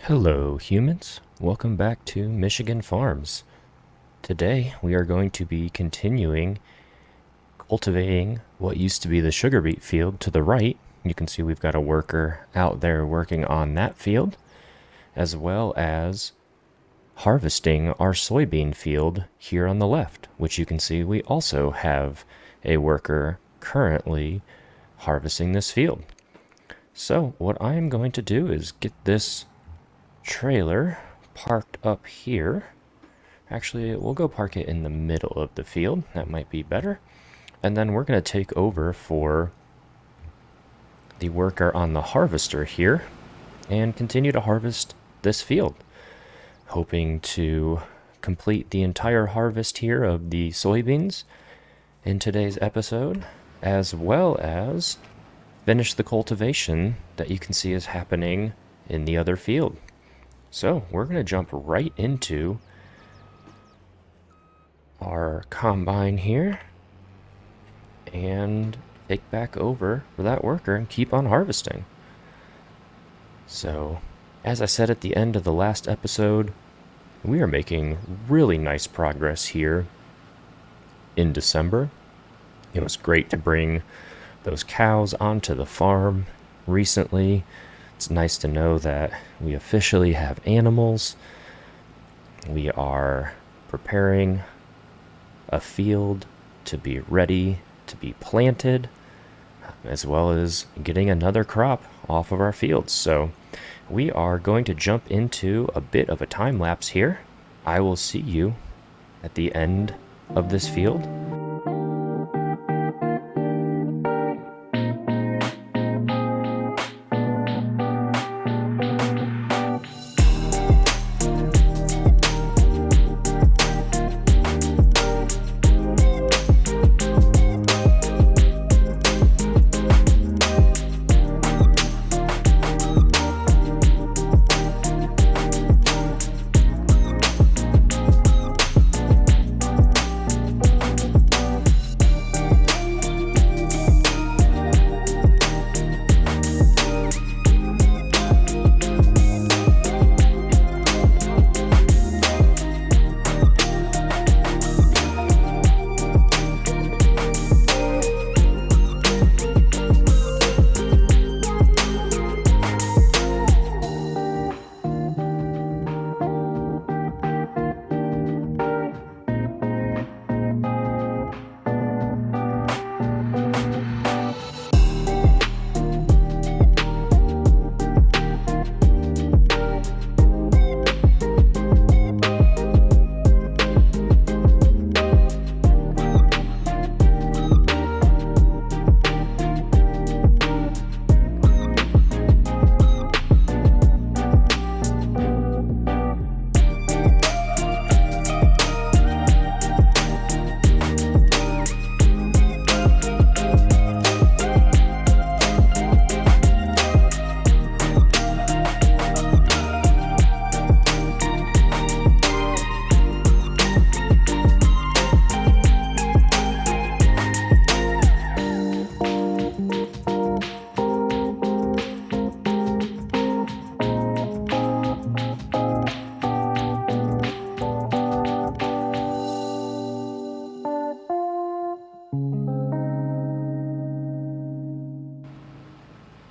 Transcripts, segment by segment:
Hello humans, welcome back to Michigan Farms. Today we are going to be continuing cultivating what used to be the sugar beet field to the right. You can see we've got a worker out there working on that field, as well as harvesting our soybean field here on the left, which you can see we also have a worker currently harvesting this field. So what I am going to do is get this trailer parked up here. Actually, we'll go park it in the middle of the field. That might be better. And then we're going to take over for the worker on the harvester here and continue to harvest this field, hoping to complete the entire harvest here of the soybeans in today's episode, as well as finish the cultivation that you can see is happening in the other field. So we're going to jump right into our combine here and take back over for that worker and keep on harvesting. So, as I said at the end of the last episode, we are making really nice progress here in December. It was great to bring those cows onto the farm recently. It's nice to know that we officially have animals. We are preparing a field to be ready to be planted, as well as getting another crop off of our fields. So we are going to jump into a bit of a time lapse here. I will see you at the end of this field.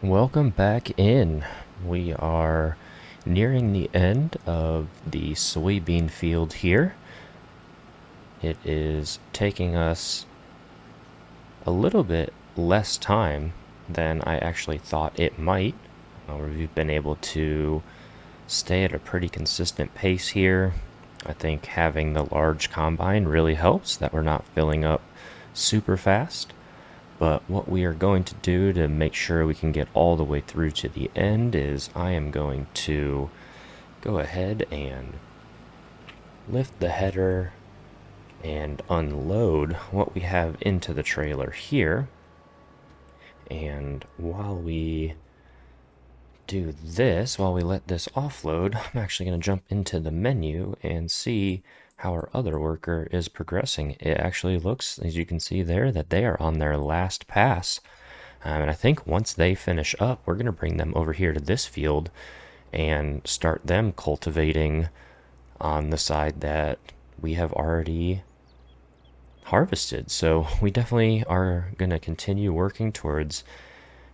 Welcome back in. We are nearing the end of the soybean field here. It is taking us a little bit less time than I actually thought it might. We've been able to stay at a pretty consistent pace here. I think having the large combine really helps that we're not filling up super fast. But what we are going to do to make sure we can get all the way through to the end is I am going to go ahead and lift the header and unload what we have into the trailer here. And while we do this, while we let this offload, I'm actually going to jump into the menu and see how our other worker is progressing. It actually looks, as you can see there, that they are on their last pass. And I think once they finish up, we're going to bring them over here to this field and start them cultivating on the side that we have already harvested. So we definitely are going to continue working towards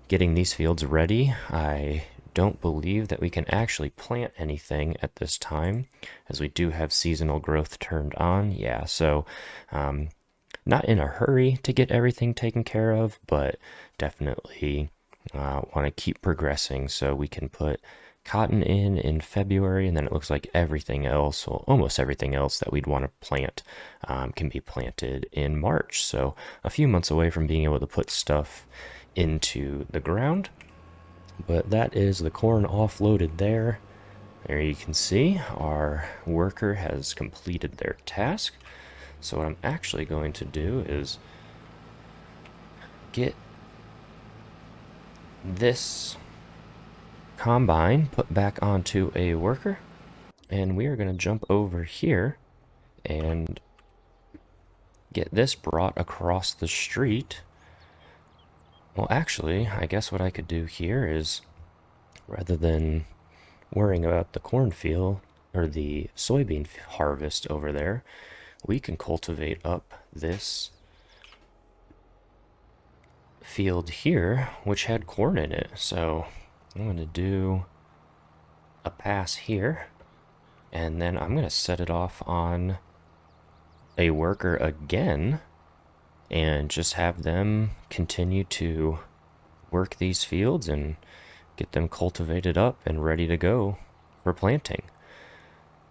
getting these fields ready. I don't believe that we can actually plant anything at this time, as we do have seasonal growth turned on. Yeah, so not in a hurry to get everything taken care of, but definitely want to keep progressing so we can put cotton in February, and then it looks like everything else, well, almost everything else that we'd want to plant can be planted in March. So a few months away from being able to put stuff into the ground. But that is the corn offloaded there. There you can see our worker has completed their task. So what I'm actually going to do is get this combine put back onto a worker, and we are going to jump over here and get this brought across the street. Well, actually, I guess what I could do here is, rather than worrying about the cornfield or the soybean harvest over there, we can cultivate up this field here, which had corn in it. So I'm going to do a pass here, and then I'm going to set it off on a worker again and just have them continue to work these fields and get them cultivated up and ready to go for planting.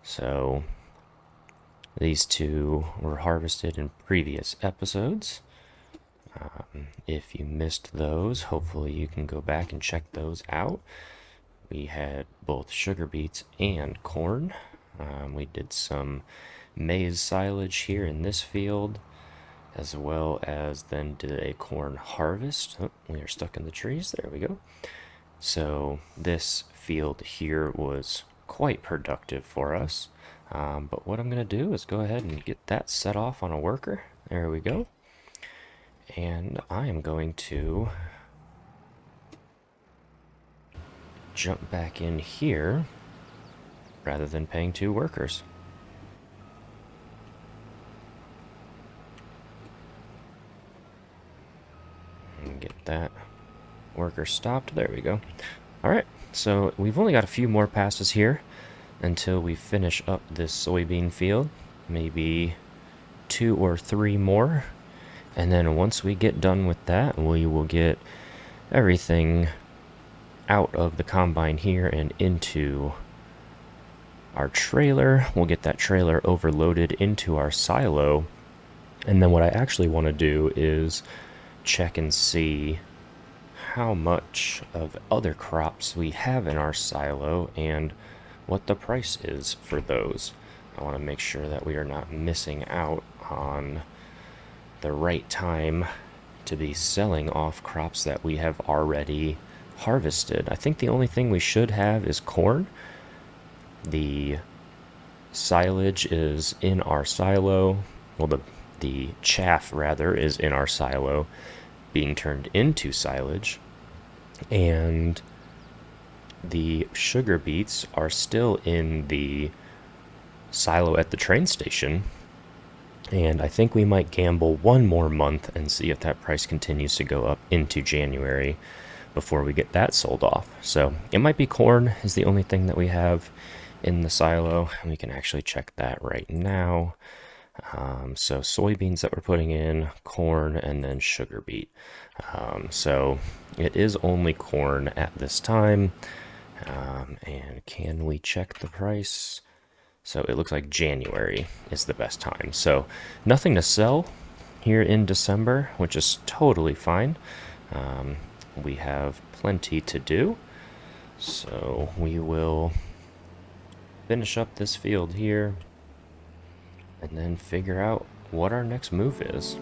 So these two were harvested in previous episodes. If you missed those, hopefully you can go back and check those out. We had both sugar beets and corn. We did some maize silage here in this field, as well as then did a corn harvest. Oh, we are stuck in the trees. There we go. So this field here was quite productive for us. But what I'm going to do is go ahead and get that set off on a worker. There we go. And I am going to jump back in here rather than paying two workers. And get that worker stopped. There we go. All right, so we've only got a few more passes here until we finish up this soybean field. Maybe 2 or 3 more. And then once we get done with that, we will get everything out of the combine here and into our trailer. We'll get that trailer overloaded into our silo. And then what I actually want to do is check and see how much of other crops we have in our silo and what the price is for those. I want to make sure that we are not missing out on the right time to be selling off crops that we have already harvested. I think the only thing we should have is corn. The silage is in our silo. Well, the chaff, rather, is in our silo being turned into silage. And the sugar beets are still in the silo at the train station. And I think we might gamble one more month and see if that price continues to go up into January before we get that sold off. So it might be corn is the only thing that we have in the silo, and we can actually check that right now. So soybeans that we're putting in, corn, and then sugar beet. So it is only corn at this time. And can we check the price? So it looks like January is the best time. So nothing to sell here in December, which is totally fine. We have plenty to do. So we will finish up this field here and then figure out what our next move is.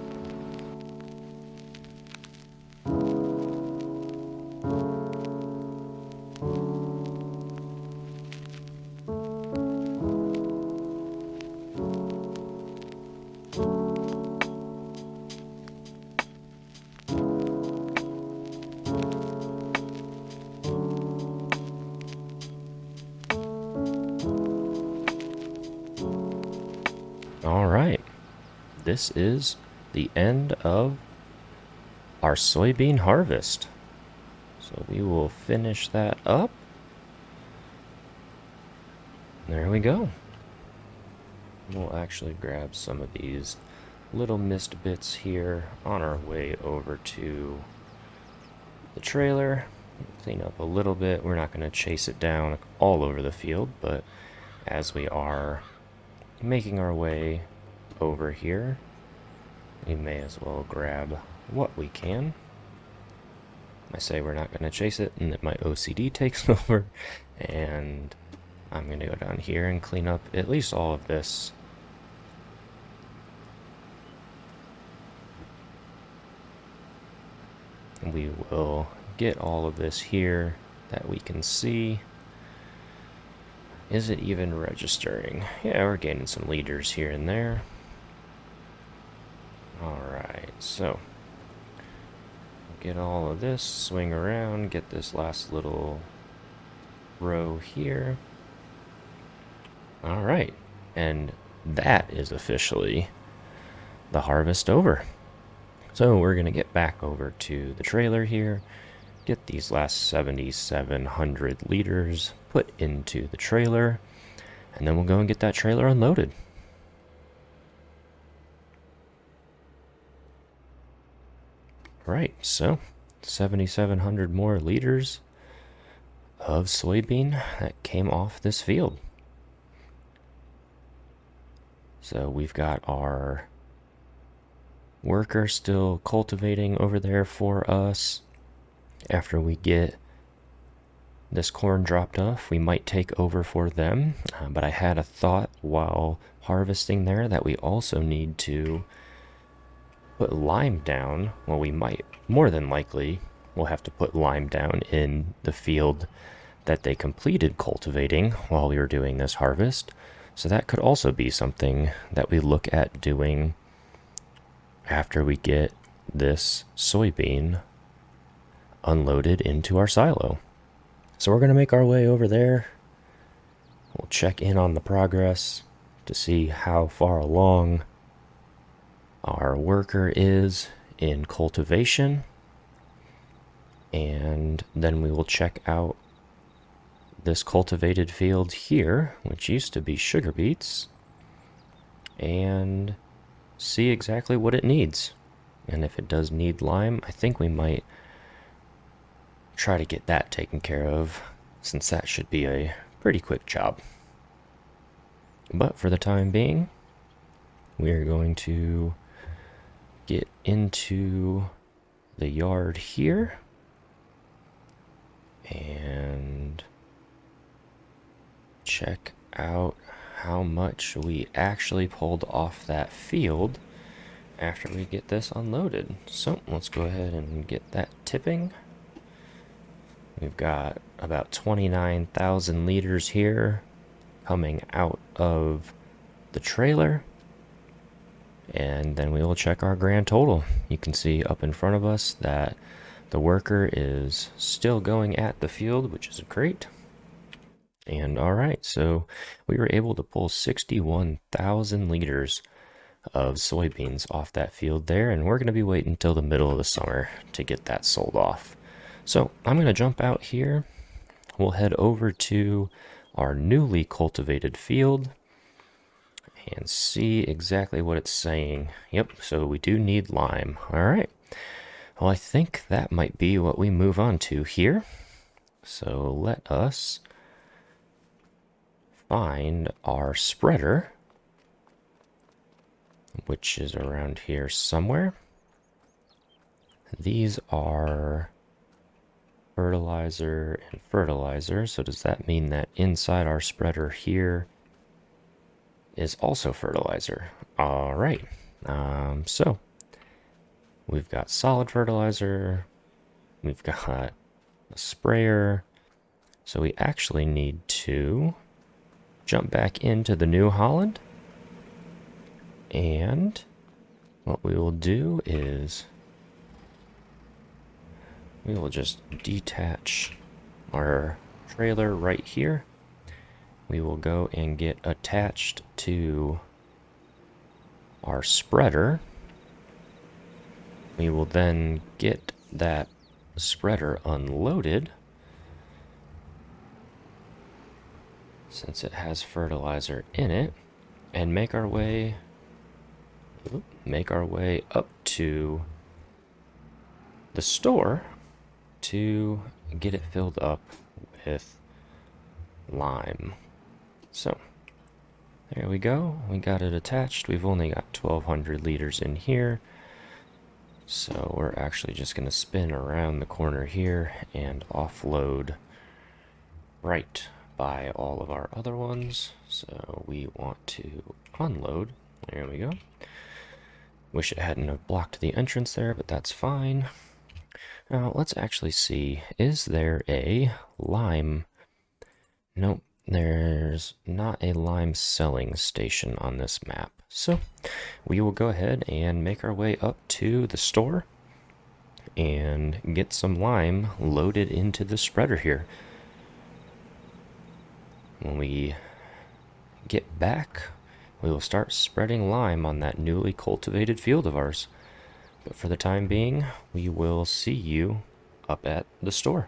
this is the end of our soybean harvest. So we will finish that up. There we go. We'll actually grab some of these little missed bits here on our way over to the trailer. Clean up a little bit. We're not going to chase it down all over the field, but as we are making our way over here, we may as well grab what we can. I say we're not going to chase it, and that my OCD takes over, and I'm going to go down here and clean up at least all of this. We will get all of this here that we can see. Is it even registering? Yeah, we're gaining some leaders here and there. Alright, so get all of this, swing around, get this last little row here. Alright, and that is officially the harvest over. So we're going to get back over to the trailer here, get these last 7,700 liters put into the trailer, and then we'll go and get that trailer unloaded. Right, so 7,700 more liters of soybean that came off this field. So we've got our worker still cultivating over there for us. After we get this corn dropped off, we might take over for them. But I had a thought while harvesting there that we also need to put lime down. Well, we might, more than likely, we'll have to put lime down in the field that they completed cultivating while we were doing this harvest. So that could also be something that we look at doing after we get this soybean unloaded into our silo. So we're going to make our way over there. We'll check in on the progress to see how far along our worker is in cultivation. And then we will check out this cultivated field here, which used to be sugar beets, and see exactly what it needs. And if it does need lime, I think we might try to get that taken care of, since that should be a pretty quick job. But for the time being, we are going to get into the yard here and check out how much we actually pulled off that field after we get this unloaded. So let's go ahead and get that tipping. We've got about 29,000 liters here coming out of the trailer. And then we will check our grand total. You can see up in front of us that the worker is still going at the field, which is great. And alright, so we were able to pull 61,000 liters of soybeans off that field there, and we're going to be waiting until the middle of the summer to get that sold off. So I'm going to jump out here. We'll head over to our newly cultivated field and see exactly what it's saying. Yep, so we do need lime. Alright, well, I think that might be what we move on to here. So let us find our spreader, which is around here somewhere. These are fertilizer and fertilizer. So does that mean that inside our spreader here is also fertilizer? All right. So we've got solid fertilizer. We've got a sprayer. So we actually need to jump back into the New Holland. And what we will do is we will just detach our trailer right here. We will go and get attached to our spreader. We will then get that spreader unloaded, since it has fertilizer in it, and make our way up to the store to get it filled up with lime. So there we go. We got it attached. We've only got 1,200 liters in here. So we're actually just going to spin around the corner here and offload right by all of our other ones. So we want to unload. There we go. Wish it hadn't have blocked the entrance there, but that's fine. Now let's actually see, is there a lime? Nope, there's not a lime selling station on this map. So we will go ahead and make our way up to the store and get some lime loaded into the spreader here. When we get back, we will start spreading lime on that newly cultivated field of ours. But for the time being, we will see you up at the store.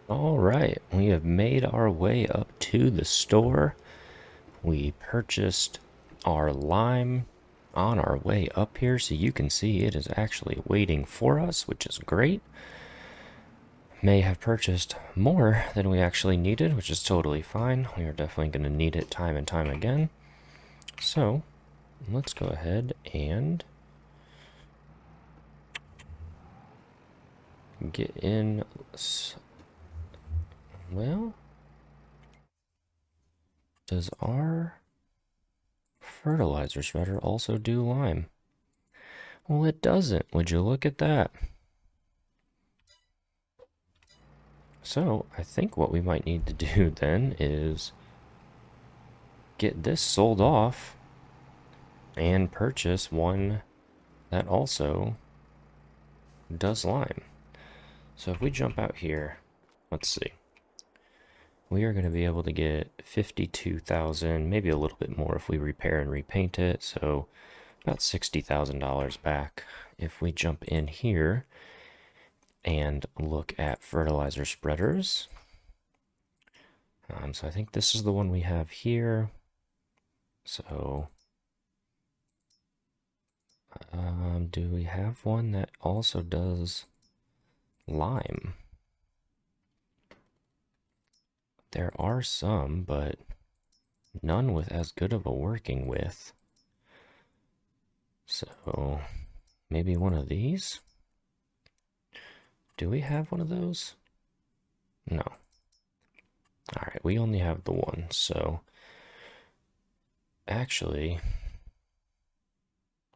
All right, we have made our way up to the store. We purchased our lime on our way up here, so you can see it is actually waiting for us, which is great. May have purchased more than we actually needed, which is totally fine. We are definitely going to need it time and time again. So let's go ahead and get in. Well, does our fertilizer spreader also do lime? Well, it doesn't. Would you look at that? So, I think what we might need to do then is get this sold off and purchase one that also does lime. So if we jump out here, let's see. We are going to be able to get 52,000, maybe a little bit more if we repair and repaint it. So about $60,000 back. If we jump in here and look at fertilizer spreaders. So I think this is the one we have here. So do we have one that also does lime? There are some, but none with as good of a working with. So maybe one of these? Do we have one of those? No. Alright, we only have the one, so actually,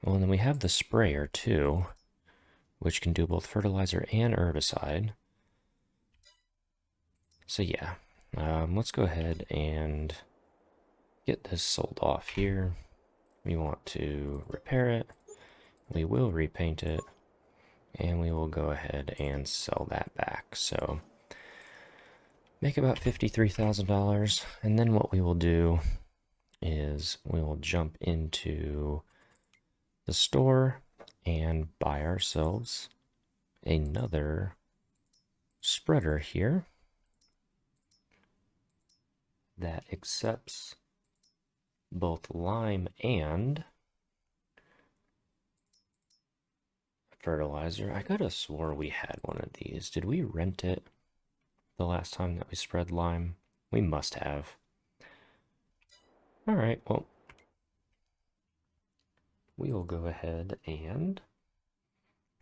well, then we have the sprayer too, which can do both fertilizer and herbicide. So yeah, let's go ahead and get this sold off here. We want to repair it. We will repaint it. And we will go ahead and sell that back. So make about $53,000. And then what we will do is we will jump into the store and buy ourselves another spreader here that accepts both lime and fertilizer. I could have swore we had one of these. Did we rent it the last time that we spread lime? We must have. Alright, well, we will go ahead and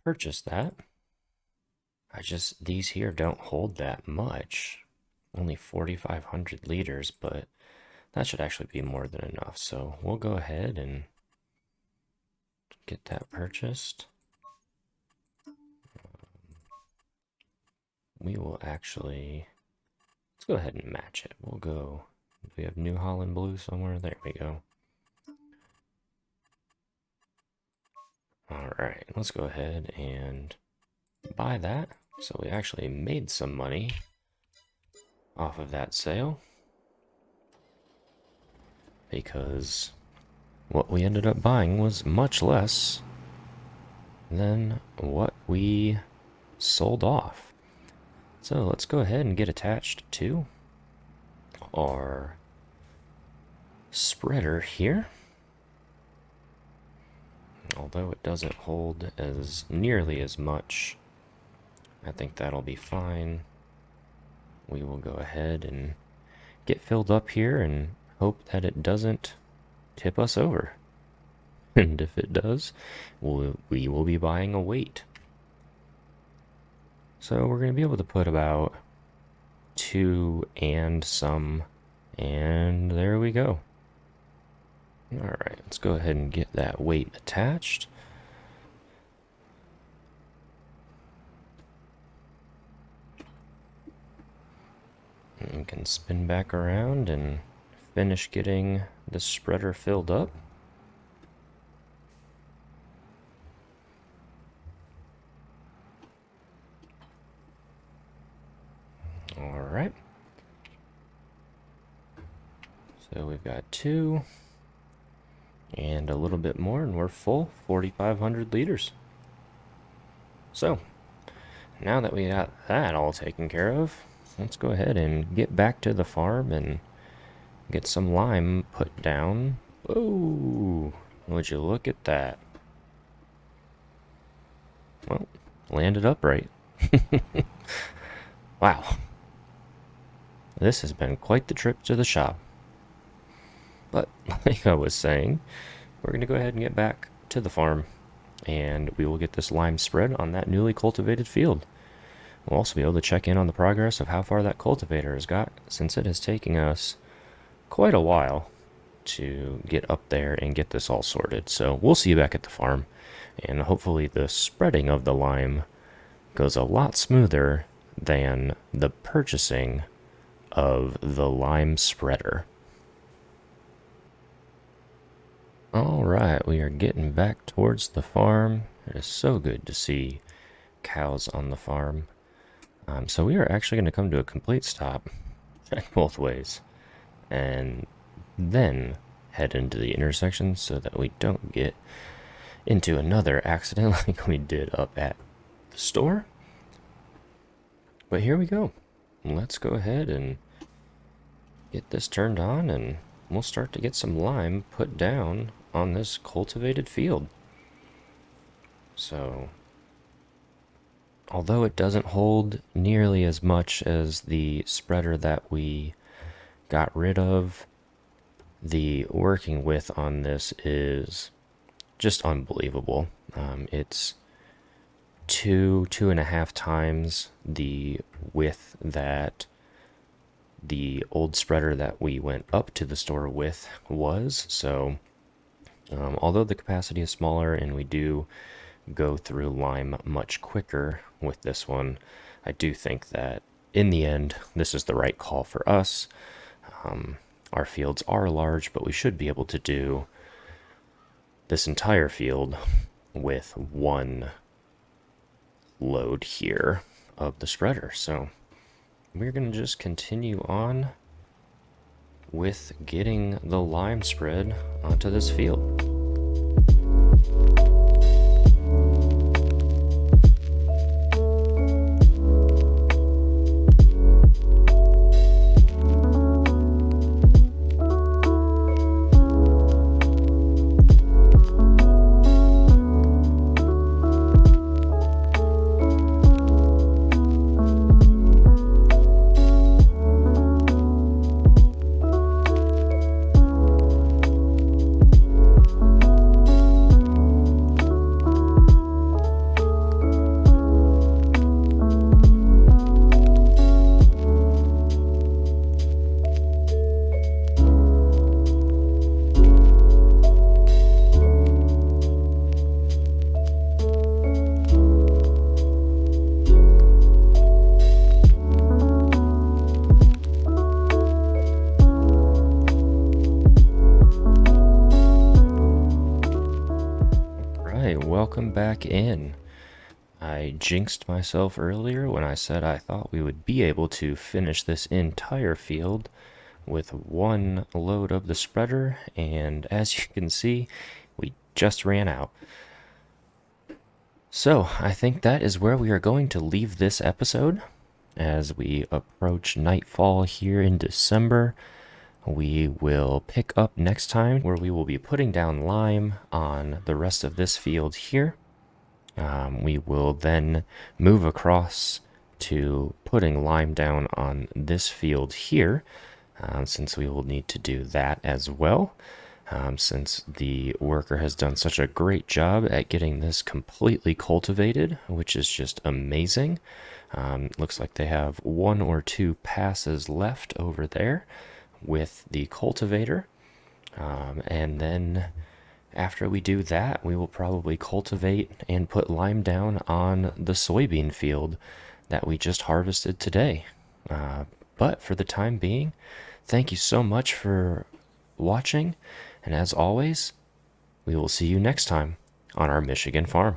purchase that. These here don't hold that much. Only 4,500 liters, but that should actually be more than enough. So we'll go ahead and get that purchased. We will actually, let's go ahead and match it. We'll go, we have New Holland Blue somewhere. There we go. All right, let's go ahead and buy that. So we actually made some money off of that sale, because what we ended up buying was much less than what we sold off. So let's go ahead and get attached to our spreader here. Although it doesn't hold as nearly as much, I think that'll be fine. We will go ahead and get filled up here and hope that it doesn't tip us over. And if it does, we will be buying a weight. So we're going to be able to put about 2 and some, and there we go. Alright, let's go ahead and get that weight attached. And we can spin back around and finish getting the spreader filled up. Alright. So we've got 2 and a little bit more, and we're full, 4,500 liters. So now that we got that all taken care of, let's go ahead and get back to the farm and get some lime put down. Oh, would you look at that? Well, landed upright. Wow. This has been quite the trip to the shop. But like I was saying, we're going to go ahead and get back to the farm, and we will get this lime spread on that newly cultivated field. We'll also be able to check in on the progress of how far that cultivator has got, since it has taken us quite a while to get up there and get this all sorted. So we'll see you back at the farm, and hopefully the spreading of the lime goes a lot smoother than the purchasing of the lime spreader. Alright, we are getting back towards the farm. It is so good to see cows on the farm. So we are actually going to come to a complete stop, check both ways, and then head into the intersection so that we don't get into another accident like we did up at the store. But here we go. Let's go ahead and get this turned on, and we'll start to get some lime put down on this cultivated field. So, although it doesn't hold nearly as much as the spreader that we got rid of, the working width on this is just unbelievable. It's 2.5 times the width that the old spreader that we went up to the store with was. So although the capacity is smaller and we do go through lime much quicker with this one, I do think that in the end this is the right call for us. Our fields are large, but we should be able to do this entire field with one load here of the spreader. So we're going to just continue on with getting the lime spread onto this field. Welcome back in. I jinxed myself earlier when I said I thought we would be able to finish this entire field with one load of the spreader, and as you can see, we just ran out. So I think that is where we are going to leave this episode. As we approach nightfall here in December, we will pick up next time where we will be putting down lime on the rest of this field here. We will then move across to putting lime down on this field here, since we will need to do that as well, since the worker has done such a great job at getting this completely cultivated, which is just amazing. Looks like they have 1 or 2 passes left over there with the cultivator, and then after we do that, we will probably cultivate and put lime down on the soybean field that we just harvested today. But for the time being, thank you so much for watching, and as always, we will see you next time on our Michigan farm.